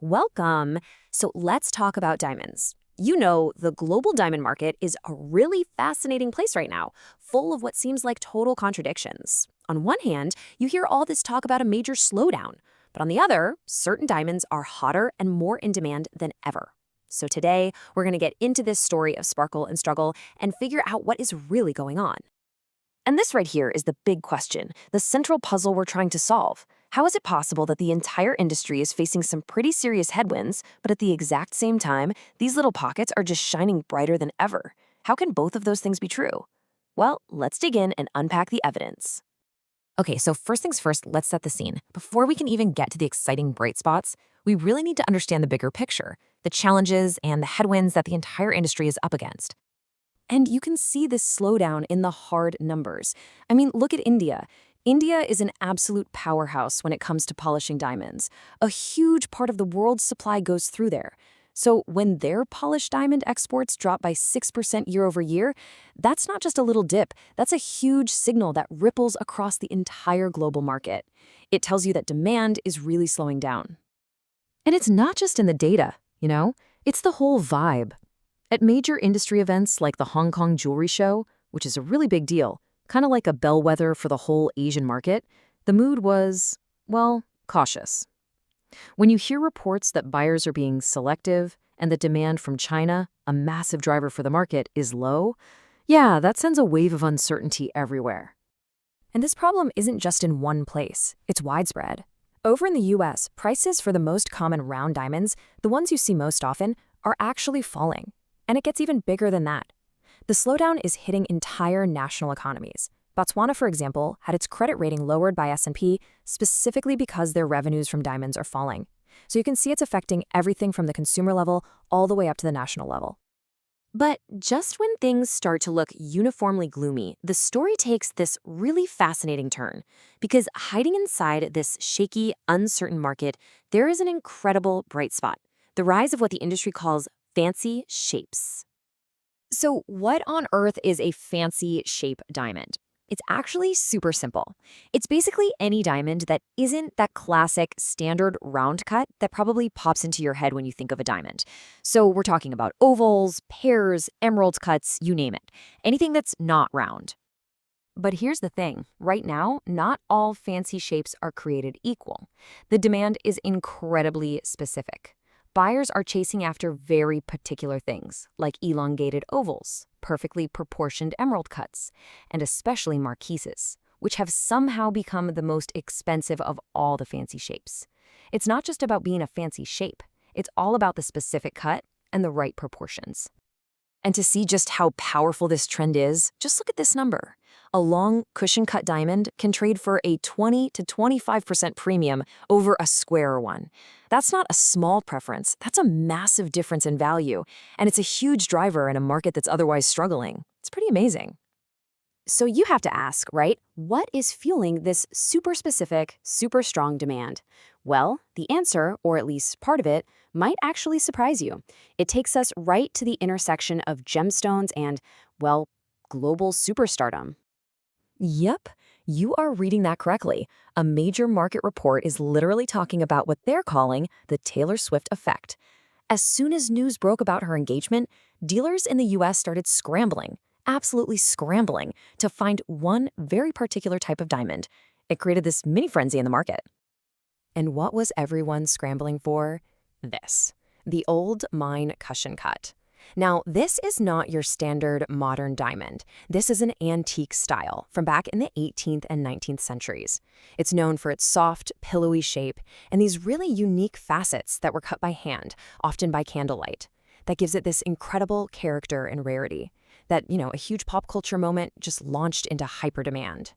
Welcome. So let's talk about diamonds. You know, the global diamond market is a really fascinating place right now, full of what seems like total contradictions. On one hand, you hear all this talk about a major slowdown, but on the other, certain diamonds are hotter and more in demand than ever. So today, we're going to get into this story of sparkle and struggle and figure out what is really going on. And this right here is the big question, the central puzzle we're trying to solve. How is it possible that the entire industry is facing some pretty serious headwinds, but at the exact same time, these little pockets are just shining brighter than ever? How can both of those things be true? Well, let's dig in and unpack the evidence. Okay, so first things first, let's set the scene. Before we can even get to the exciting bright spots, we really need to understand the bigger picture, the challenges and the headwinds that the entire industry is up against. And you can see this slowdown in the hard numbers. I mean, look at India. India is an absolute powerhouse when it comes to polishing diamonds. A huge part of the world's supply goes through there. So when their polished diamond exports drop by 6% year over year, that's not just a little dip. That's a huge signal that ripples across the entire global market. It tells you that demand is really slowing down. And it's not just in the data, it's the whole vibe. At major industry events like the Hong Kong Jewelry Show, which is a really big deal, kind of like a bellwether for the whole Asian market, the mood was, well, cautious. When you hear reports that buyers are being selective and the demand from China, a massive driver for the market, is low, yeah, that sends a wave of uncertainty everywhere. And this problem isn't just in one place, it's widespread. Over in the US, prices for the most common round diamonds, the ones you see most often, are actually falling. And it gets even bigger than that. The slowdown is hitting entire national economies. Botswana, for example, had its credit rating lowered by S&P specifically because their revenues from diamonds are falling. So you can see it's affecting everything from the consumer level all the way up to the national level. But just when things start to look uniformly gloomy, the story takes this really fascinating turn. Because hiding inside this shaky, uncertain market, there is an incredible bright spot. The rise of what the industry calls fancy shapes. So what on earth is a fancy shape diamond? It's actually super simple. It's basically any diamond that isn't that classic standard round cut that probably pops into your head when you think of a diamond. So we're talking about ovals, pears, emerald cuts, you name it. Anything that's not round. But here's the thing. Right now, not all fancy shapes are created equal. The demand is incredibly specific. Buyers are chasing after very particular things, like elongated ovals, perfectly proportioned emerald cuts, and especially Marquises, which have somehow become the most expensive of all the fancy shapes. It's not just about being a fancy shape. It's all about the specific cut and the right proportions. And to see just how powerful this trend is, just look at this number. A long cushion-cut diamond can trade for a 20 to 25% premium over a squarer one. That's not a small preference, that's a massive difference in value, and it's a huge driver in a market that's otherwise struggling. It's pretty amazing. So you have to ask, right, what is fueling this super specific, super strong demand? Well, the answer, or at least part of it, might actually surprise you. It takes us right to the intersection of gemstones and, well, global superstardom. Yep, you are reading that correctly. A major market report is literally talking about what they're calling the Taylor Swift effect. As soon as news broke about her engagement, dealers in the US started scrambling, absolutely scrambling, to find one very particular type of diamond. It created this mini frenzy in the market. And what was everyone scrambling for? This, the old mine cushion cut. Now, this is not your standard modern diamond. This is an antique style from back in the 18th and 19th centuries. It's known for its soft, pillowy shape and these really unique facets that were cut by hand, often by candlelight. That gives it this incredible character and rarity that, a huge pop culture moment just launched into hyper demand.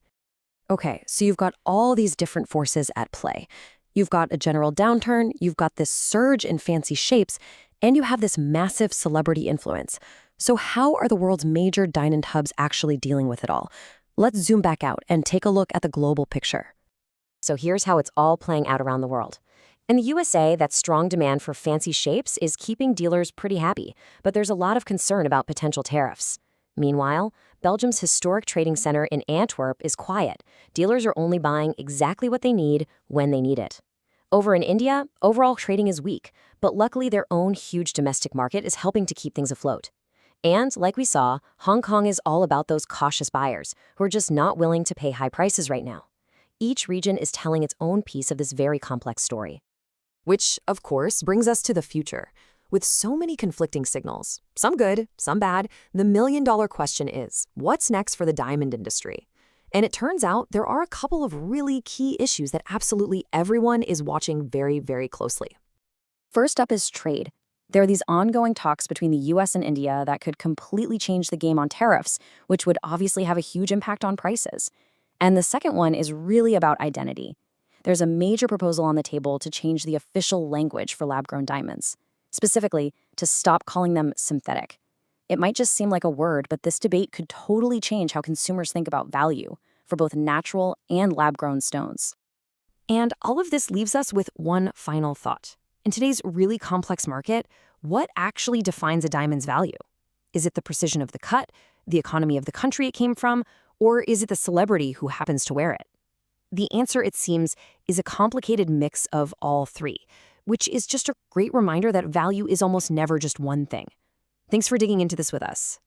Okay, so you've got all these different forces at play. You've got a general downturn, you've got this surge in fancy shapes, and you have this massive celebrity influence. So how are the world's major diamond hubs actually dealing with it all? Let's zoom back out and take a look at the global picture. So here's how it's all playing out around the world. In the USA, that strong demand for fancy shapes is keeping dealers pretty happy, but there's a lot of concern about potential tariffs. Meanwhile, Belgium's historic trading center in Antwerp is quiet. Dealers are only buying exactly what they need when they need it. Over in India, overall trading is weak, but luckily their own huge domestic market is helping to keep things afloat. And, like we saw, Hong Kong is all about those cautious buyers who are just not willing to pay high prices right now. Each region is telling its own piece of this very complex story. Which, of course, brings us to the future. With so many conflicting signals, some good, some bad, the million-dollar question is, what's next for the diamond industry? And it turns out there are a couple of really key issues that absolutely everyone is watching very, very closely. First up is trade. There are these ongoing talks between the US and India that could completely change the game on tariffs, which would obviously have a huge impact on prices. And the second one is really about identity. There's a major proposal on the table to change the official language for lab-grown diamonds, specifically to stop calling them synthetic. It might just seem like a word, but this debate could totally change how consumers think about value for both natural and lab-grown stones. And all of this leaves us with one final thought. In today's really complex market, what actually defines a diamond's value? Is it the precision of the cut, the economy of the country it came from, or is it the celebrity who happens to wear it? The answer, it seems, is a complicated mix of all three, which is just a great reminder that value is almost never just one thing. Thanks for digging into this with us.